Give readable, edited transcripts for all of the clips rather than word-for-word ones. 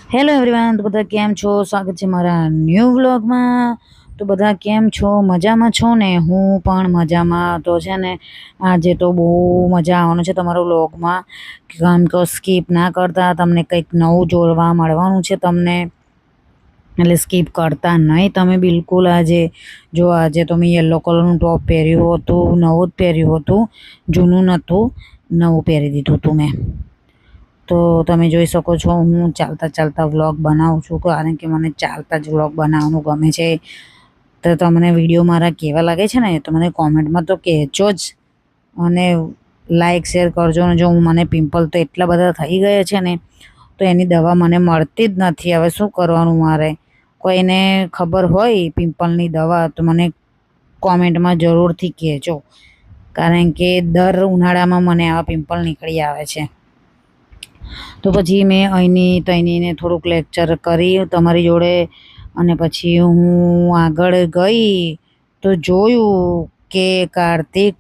Hello everyone, તો બધા કેમ છો? સ્વાગત છે મારા ન્યૂ વ્લોગમાં। તો બધા કેમ છો? મજામાં છો ને? હું પણ મજામાં। તો છે ને આજે તો બહુ મજા આવવાનું છે તમારો વ્લોગમાં, કારણ કે સ્કીપ ના કરતા, તમને કંઈક નવું જોવા મળવાનું છે તમને, એટલે સ્કીપ કરતા નહીં તમે બિલકુલ। આજે તો મેં યલો કલરનું ટોપ પહેર્યું હતું, નવું જ પહેર્યું હતું, જૂનું નહોતું, નવું પહેરી દીધું હતું મેં। તો તમે જોઈ શકો છો હું ચાલતા ચાલતા વ્લોગ બનાવું છું, કારણ કે મને ચાલતા જ વ્લોગ બનાવવાનું ગમે છે। તો તમને વિડીયો મારા કેવા લાગે છે ને તો મને કોમેન્ટમાં તો કહેજો જ, અને લાઈક શેર કરજો ને। જો મને પિમ્પલ તો એટલા બધા થઈ ગયા છે ને, તો એની દવા મને મળતી જ નથી। હવે શું કરવાનું મારે? કોઈને ખબર હોય પિમ્પલની દવા તો મને કોમેન્ટમાં જરૂરથી કહેજો, કારણ કે દર ઉનાળામાં મને આવા પિમ્પલ નીકળી આવે છે। તો પછી મેં અહીંની તહીંને થોડુંક લેક્ચર કરી તમારી જોડે, અને પછી હું આગળ ગઈ તો જોયું કે કાર્તિક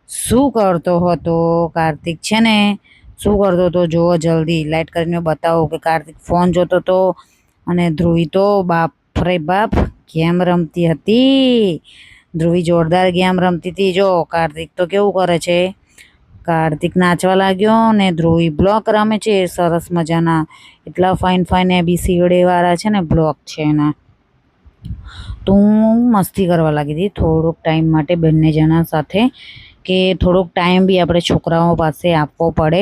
શું કરતો હતો। કાર્તિક છે ને શું કરતો હતો જુઓ, જલ્દી લાઈટ કરીને બતાવો કે કાર્તિક ફોન જોતો હતો, અને ધ્રુવી તો બાપ રે બાપ ગેમ રમતી હતી। ધ્રુવી જોરદાર ગેમ રમતી હતી। જો કાર્તિક તો કેવું કરે છે, કાર્તિક નાચવા લાગ્યો ને ધ્રુવી બ્લોક રમે છે સરસ મજાના, એટલા ફાઇન ફાઇન ABCD વાળા છે ને બ્લોક છે એના। તો હું મસ્તી કરવા લાગી હતી થોડોક ટાઈમ માટે બંને જણા સાથે, કે થોડોક ટાઈમ બી આપણે છોકરાઓ પાસે આપવો પડે।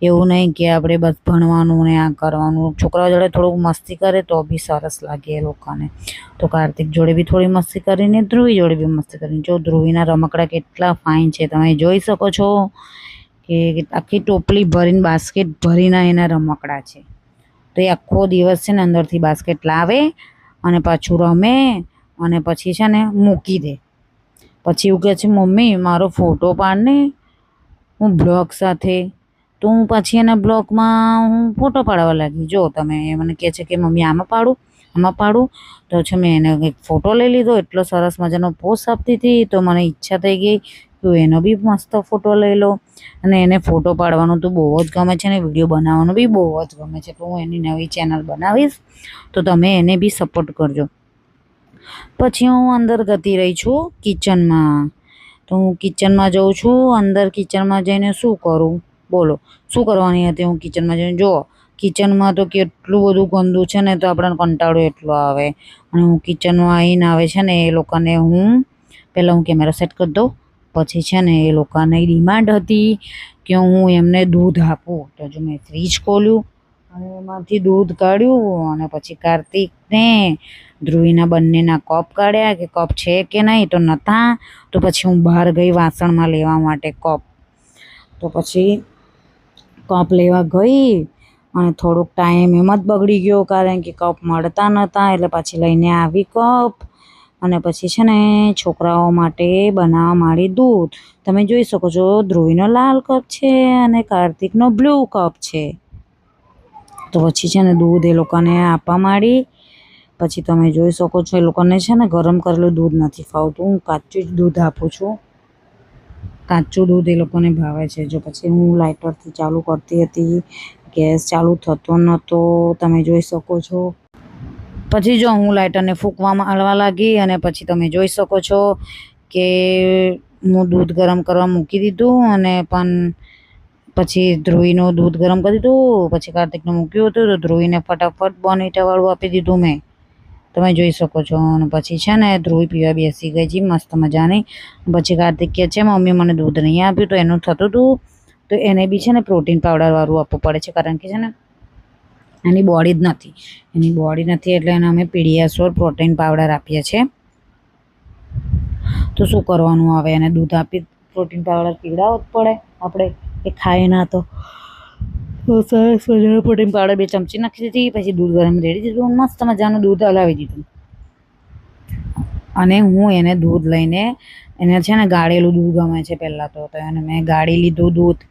એવું નહીં કે આપણે બસ ભણવાનું ને આ કરવાનું, છોકરાઓ જોડે થોડુંક મસ્તી કરે તો બી સરસ લાગે એ લોકોને। તો કાર્તિક જોડે બી થોડી મસ્તી કરીને, ધ્રુવી જોડે બી મસ્તી કરીને। જો ધ્રુવીના રમકડા કેટલા ફાઇન છે તમે જોઈ શકો છો, કે આખી ટોપલી ભરીને, બાસ્કેટ ભરીને એના રમકડા છે। તો એ આખો દિવસ છે ને અંદરથી બાસ્કેટ લાવે અને પાછું રમે, અને પછી છે ને મૂકી દે। પછી એવું કહે છે, મમ્મી મારો ફોટો પાડને હું બ્લોગ સાથે। તો હું પછી એના બ્લોગમાં હું ફોટો પાડવા લાગી। જો તમે મને કહે છે કે મમ્મી આમાં પાડું, આમાં પાડું, તો છે મેં એને એક ફોટો લઈ લીધો, એટલો સરસ મજાનો પોઝ આપતી હતી, તો મને ઈચ્છા થઈ ગઈ કે એનો બી મસ્ત ફોટો લઈ લો। અને એને ફોટો પાડવાનું તો બહુ જ ગમે છે, ને વિડીયો બનાવવાનું બી બહુ જ ગમે છે। તો હું એની નવી ચેનલ બનાવીશ, તો તમે એને બી સપોર્ટ કરજો। પછી હું અંદર જતી રહી છું કિચનમાં। તો હું કિચનમાં જાઉં છું, અંદર કિચનમાં જઈને શું કરું બોલો? શું કરવાની હતી હું કિચનમાં જઈને? જુઓ કિચનમાં તો કેટલું બધું ગંદુ છે ને, તો આપણને કંટાળો એટલો આવે। અને હું કિચનમાં આવીને આવે છે ને એ લોકોને હું પહેલાં હું કેમેરા સેટ કરી દઉં, પછી છે ને એ લોકોની ડિમાન્ડ હતી કે હું એમને દૂધ આપું। તો જો મેં ફ્રીજ ખોલ્યું અને એમાંથી દૂધ કાઢ્યું, અને પછી કાર્તિકને ધ્રુવીના બંનેના કપ કાઢ્યા કે કપ છે કે નહીં, તો નહોતા। તો પછી હું બહાર ગઈ વાસણમાં લેવા માટે કપ। તો પછી કપ લેવા ગઈ અને થોડોક ટાઈમ એમ જ બગડી ગયો, કારણ કે કપ મળતા નહોતા, એટલે પછી લઈને આવી કપ। અને પછી છે ને છોકરાઓ માટે બનાવવા માંડી દૂધ। તમે જોઈ શકો છો ધ્રુવીનો લાલ કપ છે અને કાર્તિકનો બ્લુ કપ છે। તો પછી છે ને દૂધ એ લોકોને આપવા માંડી। પછી તમે જોઈ શકો છો એ લોકોને છે ને ગરમ કરેલું દૂધ નથી ફાવતું, હું કાચું જ દૂધ આપું છું। કાચું દૂધ એ લોકોને ભાવે છે। જો પછી હું લાઇટરથી ચાલુ કરતી હતી, ગેસ ચાલુ થતો નહોતો, તમે જોઈ શકો છો। પછી જો હું લાઇટરને ફૂંકવા માંડવા લાગી, અને પછી તમે જોઈ શકો છો કે હું દૂધ ગરમ કરવા મૂકી દીધું, અને પણ પછી ધ્રુવીનું દૂધ ગરમ કરી દીધું, પછી કાર્તિકનું મૂક્યું હતું, તો ધ્રુવીને ફટાફટ બોર્નવિટાવાળું આપી દીધું મેં, તમે જોઈ શકો છો। અને પછી છે ને ધ્રુવી પીવા બેસી ગઈ છે મસ્ત મજાની। પછી કાર્તિક કહે છે મમ્મી મને દૂધ નહીં આપ્યું, તો એનું થતું હતું, તો એને બી છે ને પ્રોટીન પાવડરવાળું આપવું પડે છે, કારણ કે છે ને એની બોડી જ નથી, એટલે એને અમે પીડિયાશ્યોર પ્રોટીન પાવડર આપીએ છીએ। તો શું કરવાનું હવે, એને દૂધ આપી પ્રોટીન પાવડર પીવડાવવો જ પડે આપણે, એ ખાય ના તો। સરસ મજાનું પ્રોટીન પાવડર 2 ચમચી નાખી દીધી, પછી દૂધ ગરમ રેડી દીધું, મસ્ત મજાનું દૂધ હલાવી દીધું। અને હું એને દૂધ લઈને, એને છે ને ગાળેલું દૂધ ગમે છે પહેલાં તો એને મેં ગાળી લીધું દૂધ,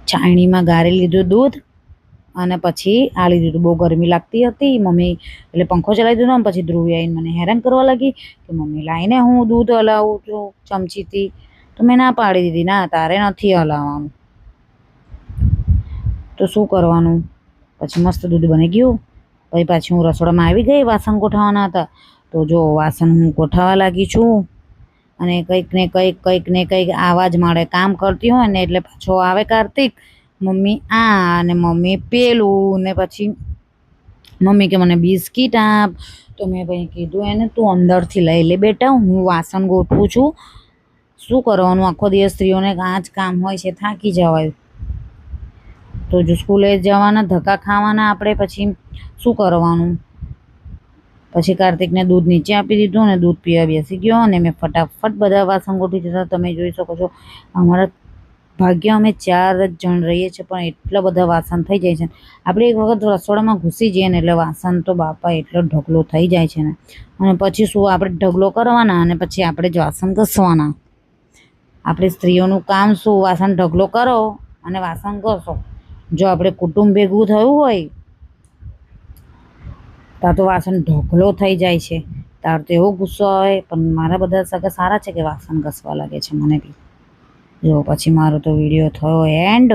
છાણણીમાં ગાળી લીધું દૂધ, અને પછી આલી દીધું। બહુ ગરમી લાગતી હતી મમ્મી, એટલે પંખો ચલાવી દીધો। પછી ધ્રુવી આવીને મને હેરાન કરવા લાગી કે મમ્મી લાવીને હું દૂધ હલાવું છું ચમચીથી, તો મેં ના પાડી દીધી, ના તારે નથી હલાવવાનું, તો શું કરવાનું? પછી મસ્ત દૂધ બની ગયું. પછી પાછી હું રસોડામાં આવી ગઈ, વાસણ ગોઠવવાના હતા. તો જો વાસણ હું ગોઠવવા લાગી છું અને કંઈક ને કંઈક આવાજ મળે. કામ કરતી હોય ને એટલે પાછો આવે કાર્તિક, મમ્મી આ ને મમ્મી પેલું, ને પછી મમ્મી કે મને બિસ્કીટ આપ. તો મેં ભાઈ કીધું એને, તું અંદરથી લઈ લે બેટા, હું વાસણ ગોઠવું છું. શું કરવાનું, આખો દિવસ સ્ત્રીઓને આ જ કામ હોય છે, થાકી જવાય. તો જો સ્કૂલે જવાના, ધક્કા ખાવાના આપણે, પછી શું કરવાનું. પછી કાર્તિકને દૂધ નીચે આપી દીધું અને દૂધ પીવા બેસી ગયો અને મેં ફટાફટ બધા વાસણ ગોઠવી દીધા. તમે જોઈ શકો છો અમારા ભાગ્ય અમે 4 જ જણ રહીએ છીએ, પણ એટલા બધા વાસણ થઈ જાય છે. આપણે એક વખત રસોડામાં ઘૂસી જઈએ ને એટલે વાસણ તો બાપા એટલો ઢગલો થઈ જાય છે ને. અને પછી શું આપણે ઢગલો કરવાના અને પછી આપણે જ વાસણ ઘસવાના. આપણી સ્ત્રીઓનું કામ શું, વાસણ ઢગલો કરો અને વાસણ ઘસો. જો આપણે કુટુંબ ભેગું થયું હોય ત્યાં તો વાસણ ઢગલો થઈ જાય છે. તાર તો એવો ગુસ્સો આવે, પણ મારા બધા સગા સારા છે કે વાસણ ઘસવા લાગે છે મને બી. જો પછી મારો તો વિડીયો થયો એન્ડ.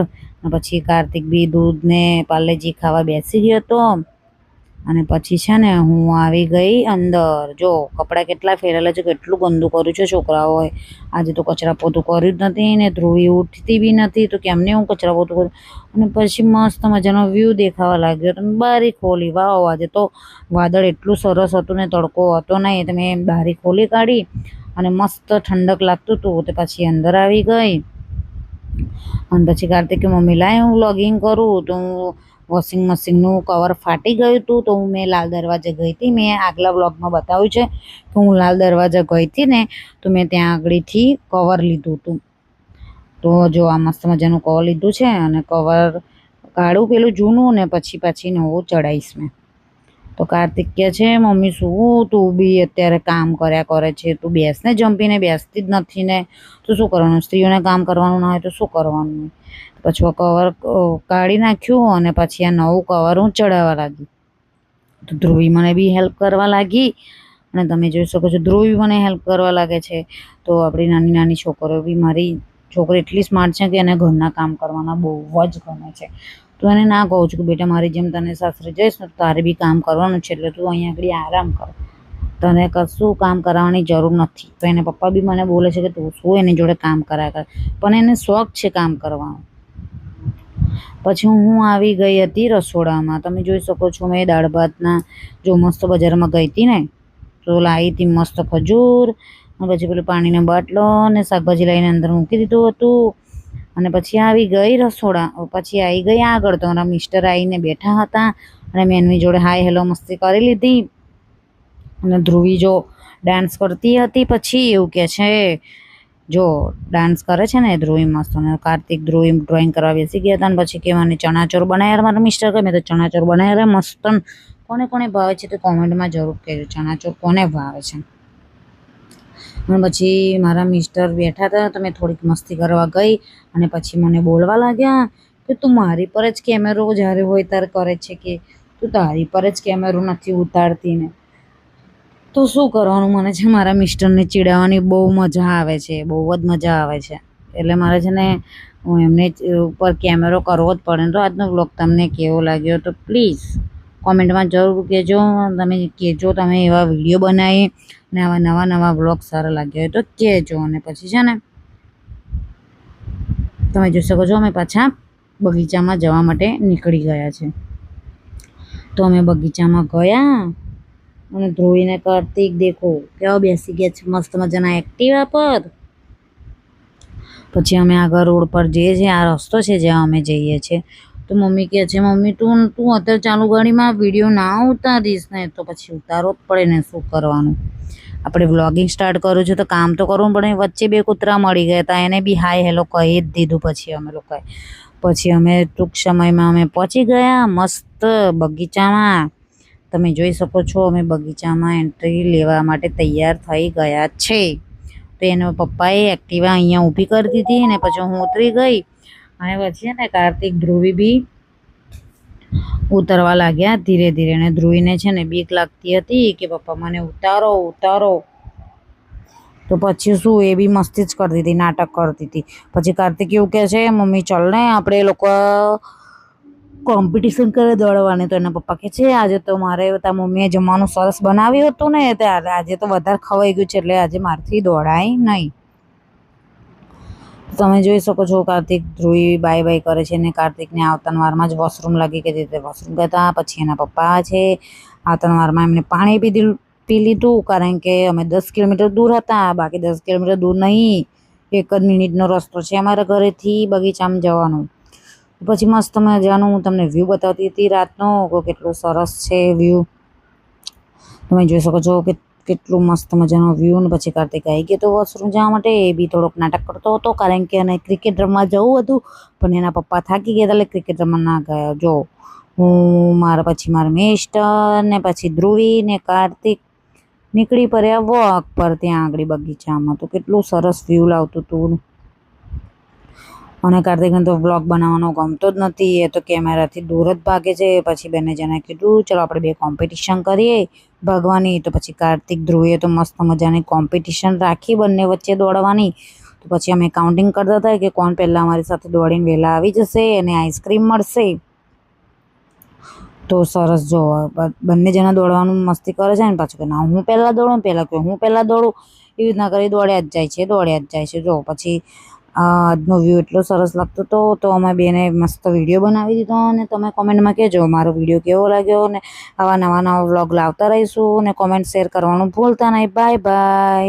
પછી કાર્તિક બી દૂધ ને પાર્લેજી ખાવા બેસી ગયો હતો. અને પછી છે ને હું આવી ગઈ અંદર. જો કપડાં કેટલા ફેરેલા છે, કેટલું ગંદુ કર્યું છે છોકરાઓએ. આજે તો કચરા પોતું કર્યું જ નથી ને ધ્રુવી ઉઠતી બી નથી, તો કેમને હું કચરા પોતું કરું. અને પછી મસ્ત મજાનો વ્યૂ દેખાવા લાગ્યો. તમે બારી ખોલી, વાવ આજે તો વાદળ એટલું સરસ હતું ને તડકો હતો નહીં. તમે બારી ખોલી કાઢી અને મસ્ત ઠંડક લાગતું હતું. તો પછી અંદર આવી ગઈ અને પછી કાર્તિકે મમ્મી લાય હું વ્લોગિંગ કરું. તો હું વોશિંગ મશીનનું કવર ફાટી ગયું હતું, તો હું મેં લાલ દરવાજે ગઈ હતી. મેં આગલા વ્લોગમાં બતાવ્યું છે કે હું લાલ દરવાજા ગઈ હતી ને, તો મેં ત્યાં આગળથી કવર લીધું હતું. તો જો આ મસ્ત મજાનું કવર લીધું છે અને કવર કાઢું પેલું જૂનું ને પછી નવું ચડાવીશ મેં. તો કાર્તિક કહે છે મમ્મી શું તું બી અત્યારે કામ કર્યા કરે છે, તું બેસને, જંપીને બેસતી જ નથી ને, તો શું કરવાનું, સ્ત્રીઓને કામ કરવાનું ના હોય તો શું કરવાનું. પછી કવર કાઢી નાખ્યું અને પછી આ નવું કવર હું ચડાવવા લાગી. તો ધ્રુવી મને બી હેલ્પ કરવા લાગી અને તમે જોઈ શકો છો ધ્રુવી મને હેલ્પ કરવા લાગે છે. તો આપણી નાની નાની છોકરીઓ બી, મારી છોકરી એટલી સ્માર્ટ છે કે એને ઘરના કામ કરવાના બહુ જ ગમે છે. તો એને ના કહું છું કે બેટા મારી જેમ તને સાસરે જઈશ ને તો તારે બી કામ કરવાનું છે, એટલે તું અહીંયા આગળ આરામ કર, તને કશું કામ કરાવવાની જરૂર નથી. તો એને પપ્પા બી મને બોલે છે કે તું શું એની જોડે કામ કરાયા કર, પણ એને શોખ છે કામ કરવાનો. પછી હું આવી ગઈ હતી રસોડામાં. તમે જોઈ શકો છો મેં દાળ ભાતના જો મસ્ત બજારમાં ગઈ હતી ને, તો લાવી હતી મસ્ત ખજૂર, પછી પેલું પાણીનો બાટલો અને શાકભાજી લઈને અંદર મૂકી દીધું હતું. અને પછી આવી ગઈ રસોડા. પછી આવી ગઈ આગળ, તો મારા મિસ્ટર આવીને બેઠા હતા અને મેં એમની જોડે હાય હેલો મસ્તી કરી લીધી. અને ધ્રુવી જો ડાન્સ કરતી હતી. પછી એવું કહે છે, જો ડાન્સ કરે છે ને ધ્રુવી મસ્ત. અને કાર્તિક ધ્રુવી ડ્રોઈંગ કરવા બેસી ગયા હતા. અને પછી કહેવાની ચણાચોર બનાવ્યા મારા મિસ્ટર કહે, મેં તો ચણાચોર બનાવ્યા મસ્ત. કોને કોને ભાવે છે તો કોમેન્ટમાં જરૂર કહેજો, ચણાચોર કોને ભાવે છે. અને પછી મારા મિસ્ટર બેઠા હતા, તો મેં થોડીક મસ્તી કરવા ગઈ અને પછી મને બોલવા લાગ્યા કે તું મારી પર જ કેમેરો જ્યારે હોય ત્યારે કરે છે, કે તું તારી પર જ કેમેરો નથી ઉતારતી ને. તો શું કરવાનું, મને છે મારા મિસ્ટરને ચીડાવવાની બહુ મજા આવે છે, બહુ જ મજા આવે છે. એટલે મારે છે ને હું એમને ઉપર કેમેરો કરવો જ પડે. તો આજનો વ્લોગ તમને કેવો લાગ્યો તો પ્લીઝ કોમેન્ટમાં જરૂર કહેજો. તમે કહેજો તમે એવા વિડીયો બનાવી ને આવા નવા નવા વ્લોગ સારા લાગ્યા હોય તો કહેજો. અને પછી છે ને તમે જોઈ શકો છો અમે પાછા બગીચામાં જવા માટે નીકળી ગયા છે. તો અમે બગીચામાં ગયા અને ધ્રુવીને કાર્તિક દેખો કેવા બેસી ગયા છે મસ્ત મજાના એક્ટિવા પર. પછી અમે આગળ રોડ પર જઈએ છીએ, આ રસ્તો છે જ્યાં અમે જઈએ છીએ. તો મમ્મી કહે છે મમ્મી તું અત્યારે ચાલુ ગાડીમાં વિડીયો ના ઉતારીશ ને, તો પછી ઉતારવો જ પડે ને, શું કરવાનું. આપણે વ્લોગિંગ સ્ટાર્ટ કર્યું છે તો કામ તો કરવું પડે. વચ્ચે 2 કૂતરા મળી ગયા હતા, એને બી હાય હેલો કહી જ દીધું પછી અમે લોકોએ. પછી અમે ટૂંક સમયમાં અમે પહોંચી ગયા મસ્ત બગીચામાં. તમે જોઈ શકો છો અમે બગીચામાં એન્ટ્રી લેવા માટે તૈયાર થઈ ગયા છે. તો એના પપ્પાએ એક્ટિવા અહીંયા ઊભી કરી દીધી ને પછી હું ઉતરી ગઈ. અને પછી ને કાર્તિક ધ્રુવી બી ઉતરવા લાગ્યા ધીરે ધીરે. અને ધ્રુવીને છે ને બીક લાગતી હતી કે પપ્પા મને ઉતારો ઉતારો. તો પછી શું એ બી મસ્તી જ કરતી હતી, નાટક કરતી હતી. પછી કાર્તિક એવું કહે છે મમ્મી ચલ ને આપણે લોકો કોમ્પિટિશન કરે દોડવાની. તો એના પપ્પા કહે છે આજે તો મારે તારી મમ્મીએ જમવાનું સરસ બનાવ્યું હતું ને ત્યારે આજે તો વધારે ખવાઈ ગયું છે એટલે આજે મારથી દોડાય નહીં. તમે જોઈ શકો છો કાર્તિક ધ્રુવી બાય બાય કરે છે ને કાર્તિકને આવતાના વારમાં જ વોશરૂમ લાગી કે તે વોશરૂમ ગયા. પછી એના પપ્પા છે આવતાના વારમાં એમને પાણી પી લીધું કારણ કે અમે 10 કિલોમીટર દૂર હતા. બાકી 10 કિલોમીટર દૂર નહીં, 1 જ મિનિટનો રસ્તો છે અમારા ઘરેથી બગીચામાં જવાનું. પછી મસ્ત મજાનું હું તમને વ્યૂ બતાવતી હતી રાતનો કે કેટલું સરસ છે વ્યૂ. તમે જોઈ શકો છો કે કેટલું મસ્ત મજાનો વ્યૂ. ને પછી કાર્તિક આવી ગયો તો વોશરૂમ જવા માટે. એ બી થોડોક નાટક કરતો હતો કારણ કે એને ક્રિકેટ રમવા જવું હતું પણ એના પપ્પા થાકી ગયા એટલે ક્રિકેટ રમવા ના ગયા. જો હું મારા મિસ્ટર ને પછી ધ્રુવી ને કાર્તિક નીકળી પડ્યા વોક પર ત્યાં આગળ બગીચામાં. તો કેટલું સરસ વ્યૂ લાવતું હતું. અને કાર્તિકને તો વ્લોગ બનાવવાનો ગમતો જ નથી, એ તો કેમેરાથી દૂર જ ભાગે છે. પછી બંને જણાએ કીધું ચલો આપણે 2 કોમ્પિટિશન કરીએ ભાગવાની. તો પછી કાર્તિક ધ્રુવીએ તો મસ્ત મજાની કોમ્પિટિશન રાખી બંને વચ્ચે દોડવાની. તો પછી અમે કાઉન્ટિંગ કરતા હતા કે કોણ પહેલાં અમારી સાથે દોડીને વહેલા આવી જશે અને આઈસ્ક્રીમ મળશે. તો સરસ જો બંને જણા દોડવાનું મસ્તી કરે છે ને પાછું કે ના હું પહેલાં દોડું, પહેલાં કે હું પહેલાં દોડું, એવી રીતના કરી દોડ્યા જ જાય છે. જો પછી આજનો વ્યૂ એટલો સરસ લાગતો હતો તો અમે બેને મસ્ત વિડીયો બનાવી દીધો. અને તમે કોમેન્ટમાં કહેજો મારો વિડીયો કેવો લાગ્યો. ને આવા નવા વ્લોગ લાવતા રહીશું. અને કોમેન્ટ શેર કરવાનું ભૂલતા નહીં. Bye bye.